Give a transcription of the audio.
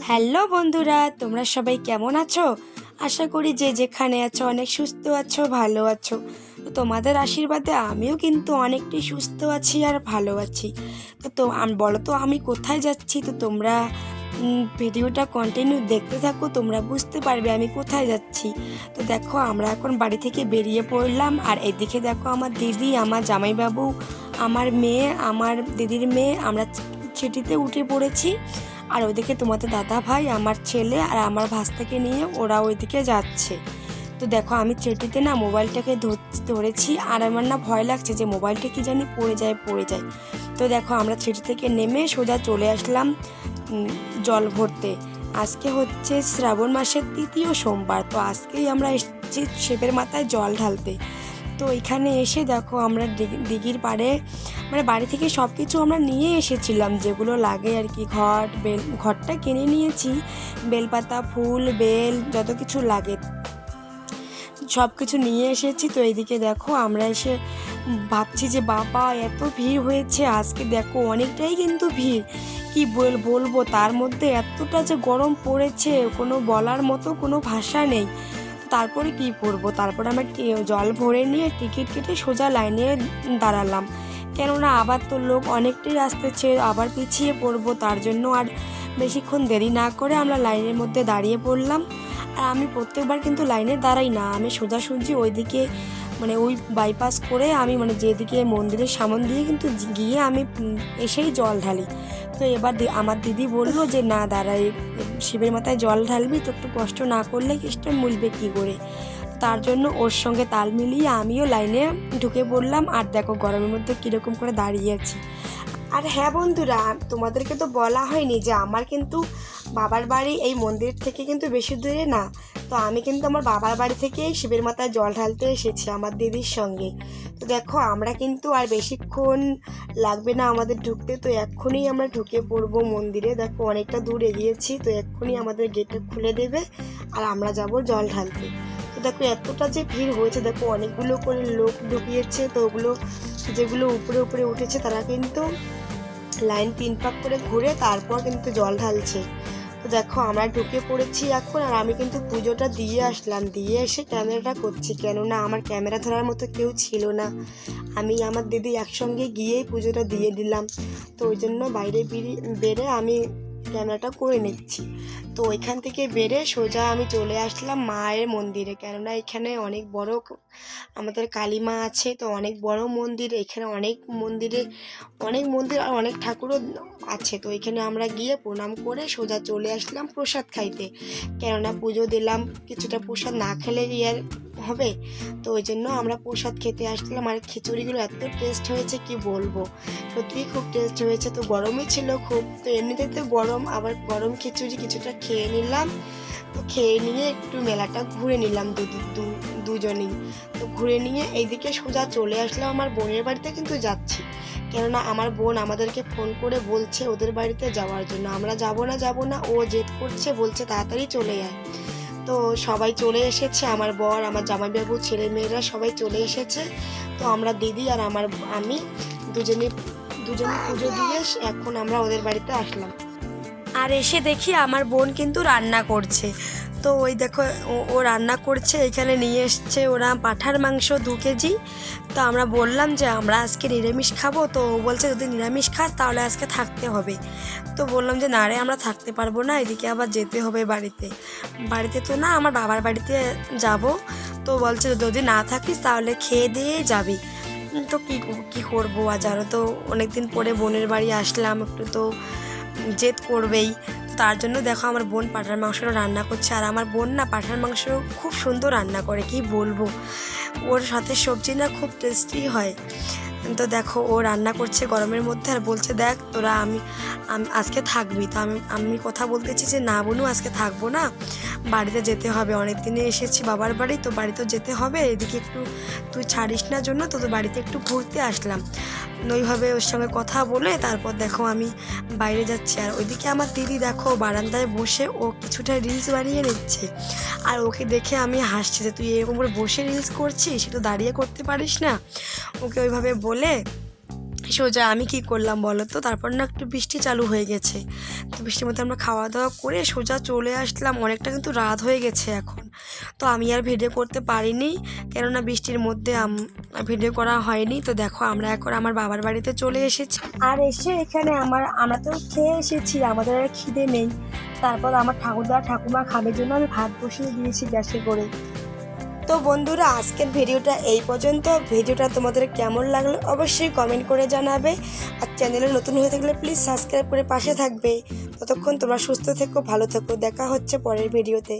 Hello বন্ধুরা, তোমরা সবাই কেমন আছো? আশা করি যে যেখানে আছো অনেক সুস্থ আছো, ভালো আছো। তো তোমাদের আশীর্বাদে আমিও কিন্তু অনেকটাই সুস্থ আছি আর ভালো আছি। তো বলো তো আমি কোথায় যাচ্ছি? তো তোমরা ভিডিওটা কন্টিনিউ দেখতে থাকো, তোমরা বুঝতে পারবে আমি কোথায় যাচ্ছি। তো দেখো আমরা এখন বাড়ি থেকে বেরিয়ে পড়লাম, আর এদিকে দেখো আমার দিদি, আমার জামাইবাবু, আমার মেয়ে, আমার দিদির মেয়ে, আমরা চিঠিতে উঠে পড়েছি। আর ওইদিকে তোমাদের দাদা ভাই, আমার ছেলে আর আমার ভাস্তাকে নিয়ে ওরা ওইদিকে যাচ্ছে। তো দেখো আমি চেটিতে না মোবাইলটাকে ধরেছি, আর আমার না ভয় লাগছে যে মোবাইলটা কি জানি পড়ে যায়। তো দেখো আমরা চেটি থেকে নেমে সোজা চলে আসলাম জল ভরতে। আজকে হচ্ছে শ্রাবণ মাসের 3য় সোমবার, তো আজকেই আমরা এসেছি শিবের মাথায় জল ঢালতে। তো এখানে এসে দেখো আমরা দিঘির পাড়ে মানে বাড়ি থেকে সব কিছু আমরা নিয়ে এসেছিলাম, যেগুলো লাগে আর কি। ঘরটা কিনে নিয়েছি, বেলপাতা, ফুল, বেল, যত কিছু লাগে সব কিছু নিয়ে এসেছি। তো এইদিকে দেখো আমরা এসে ভাবছি যে বাবা এত ভিড় হয়েছে আজকে, দেখো অনেকটাই কিন্তু ভিড়। কি বলবো, তার মধ্যে এতটা যে গরম পড়েছে কোনো বলার মতো কোনো ভাষা নেই। তারপরে কি করব, তারপরে আমরা জল ভরে নিয়ে টিকিট কেটে সোজা লাইনে দাঁড়ালাম, কেননা আবার তো লোক অনেকটাই আসতেছে, আবার পিছিয়ে পড়বো। তার জন্য আর বেশিক্ষণ দেরি না করে আমরা লাইনের মধ্যে দাঁড়িয়ে পড়লাম। আর আমি প্রত্যেকবার কিন্তু লাইনে দাঁড়াই না, আমি সোজাসুজি ওইদিকে মানে ওই বাইপাস করে আমি মানে যেদিকে মন্দিরের সামন দিয়ে কিন্তু গিয়ে আমি এসেই জল ঢালি। তো এবার আমার দিদি বলল যে না দাঁড়াই, শিবের মাথায় জল ঢালবি তো একটু কষ্ট না করলে কেষ্টা মিলবে কী করে। তার জন্য ওর সঙ্গে তাল মিলিয়ে আমিও লাইনে ঢুকে পড়লাম। আর দেখো গরমের মধ্যে কীরকম করে দাঁড়িয়ে আছি। আর হ্যাঁ বন্ধুরা, তোমাদেরকে তো বলা হয়নি যে আমার কিন্তু বাবার বাড়ি এই মন্দির থেকে কিন্তু বেশি দূরে না। তো আমি কিন্তু আমার বাবার বাড়ি থেকেই শিবের মাথায় জল ঢালতে এসেছি আমার দিদির সঙ্গে। তো দেখো আমরা কিন্তু আর বেশিক্ষণ লাগবে না আমাদের ঢুকতে, তো এক্ষুনি আমরা ঢুকে পড়বো মন্দিরে। দেখো অনেকটা দূর এগিয়েছি, তো এক্ষুনি আমাদের গেটটা খুলে দেবে আর আমরা যাব জল ঢালতে। তো দেখো এতটা যে ভিড় হয়েছে, দেখো অনেকগুলো করে লোক ঢুকিয়েছে। তো ওগুলো যেগুলো উপরে উপরে উঠেছে তারা কিন্তু লাইন 3 পাক করে ঘুরে তারপর কিন্তু জল ঢালছে। তো দেখো আমরা ঢুকে পড়েছি এখন, আর আমি কিন্তু পুজোটা দিয়ে আসলাম, দিয়ে এসে ক্যামেরাটা করছি, কেননা আমার ক্যামেরা ধরার মতো কেউ ছিল না। আমি আমার দিদি একসঙ্গে গিয়েই পুজোটা দিয়ে দিলাম। তো ওই জন্য বাইরে বেরে আমি ক্যামেরাটা করে নিচ্ছি। তো ওইখান থেকে বেরে সোজা আমি চলে আসলাম মায়ের মন্দিরে, কেননা এখানে অনেক বড় আমাদের কালী মা আছে। তো অনেক বড় মন্দির, এখানে অনেক মন্দির আর অনেক ঠাকুরও আছে। তো এখানে আমরা গিয়ে প্রণাম করে সোজা চলে আসলাম প্রসাদ খাইতে, কেননা পুজো দিলাম, কিছুটা প্রসাদ না খেলে গিয়ে হবে। তো ওই জন্য আমরা প্রসাদ খেতে আসলাম। আর খিচুড়িগুলো এত টেস্ট হয়েছে কি বলবো, সত্যিই খুব টেস্ট হয়েছে। তো গরমই ছিল খুব, তো এমনিতে তো গরম, আবার গরম খিচুড়ি কিছুটা খেয়ে নিলাম। তো খেয়ে নিয়ে একটু মেলাটা ঘুরে নিলাম দুজনেই। তো ঘুরে নিয়ে এইদিকে সোজা চলে আসলাম আমার বোনের বাড়িতে কিন্তু যাচ্ছি, কেননা আমার বোন আমাদেরকে ফোন করে বলছে ওদের বাড়িতে যাওয়ার জন্য। আমরা যাব না, ও জেদ করছে, বলছে তাড়াতাড়ি চলে যায়। তো সবাই চলে এসেছে, আমার বর, আমার জামাইবাবু, ছেলে মেয়েরা সবাই চলে এসেছে। তো আমরা দিদি আর আমি দুজনে পুজো দিয়ে এখন আমরা ওদের বাড়িতে আসলাম। আর এসে দেখি আমার বোন কিন্তু রান্না করছে। তো ওই দেখো ও রান্না করছে, এখানে নিয়ে এসছে ওরা পাঁঠার মাংস 2 কেজি। তো আমরা বললাম যে আমরা আজকে নিরামিষ খাবো। তো ও বলছে যদি নিরামিষ খাস তাহলে আজকে থাকতে হবে। তো বললাম যে না রে, আমরা থাকতে পারবো না, এদিকে আবার যেতে হবে বাড়িতে তো না, আমার বাবার বাড়িতে যাব। তো বলছে যদি না থাকিস তাহলে খেয়ে দিয়েই যাবি। তো কী করবো, আজ আরও তো অনেকদিন পরে বোনের বাড়ি আসলাম, একটু তো জেদ করবেই। তার জন্য দেখো আমার বোন পাঁঠার মাংসটা রান্না করছে। আর আমার বোন না পাঁঠার মাংস খুব সুন্দর রান্না করে, কি বলবো, ওর সাথে সবজি না খুব টেস্টি হয়। তো দেখো ও রান্না করছে গরমের মধ্যে, আর বলছে দেখ তোরা আমি আজকে থাকবি। তো আমি কথা বলতেছি যে না বোনু, আজকে থাকবো না, বাড়িতে যেতে হবে, অনেক দিনে এসেছি বাবার বাড়ি, তো বাড়িতে যেতে হবে, এদিকে একটু তুই ছাড়িস না জন্য তো বাড়িতে একটু ঘুরতে আসলাম। ওইভাবে ওর সঙ্গে কথা বলে তারপর দেখো আমি বাইরে যাচ্ছি। আর ওইদিকে আমার দিদি দেখো বারান্দায় বসে ও কিছুটা রিলস বানিয়ে নিচ্ছে। আর ওকে দেখে আমি হাসছি যে তুই এরকম করে বসে রিলস করছিস, সেটা দাঁড়িয়ে করতে পারিস না। ওকে ওইভাবে বলে সোজা আমি কি করলাম বলো তো, তারপর না একটু বৃষ্টি চালু হয়ে গেছে। তো বৃষ্টির মধ্যে আমরা খাওয়া দাওয়া করে সোজা চলে আসলাম, অনেকটা কিন্তু রাত হয়ে গেছে এখন। তো আমি আর ভিডিও করতে পারিনি, কেননা বৃষ্টির মধ্যে ভিডিও করা হয়নি। তো দেখো আমরা এখন আমার বাবার বাড়িতে চলে এসেছি, আর এসে এখানে আমরা তো খেয়ে এসেছি, আমাদের আর খিদে নেই। তারপর আমার ঠাকুরদা ঠাকুমা খাবার জন্য আমি ভাত বসিয়ে দিয়েছি গ্যাসে করে। তো বন্ধুরা, আজকের ভিডিওটা এই পর্যন্ত। ভিডিওটা তোমাদের কেমন লাগলো অবশ্যই কমেন্ট করে জানাবে, আর চ্যানেলে নতুন হয়ে থাকলে প্লিজ সাবস্ক্রাইব করে পাশে থাকবে। ততক্ষণ তোমরা সুস্থ থেকো, ভালো থেকো, দেখা হচ্ছে পরের ভিডিওতে।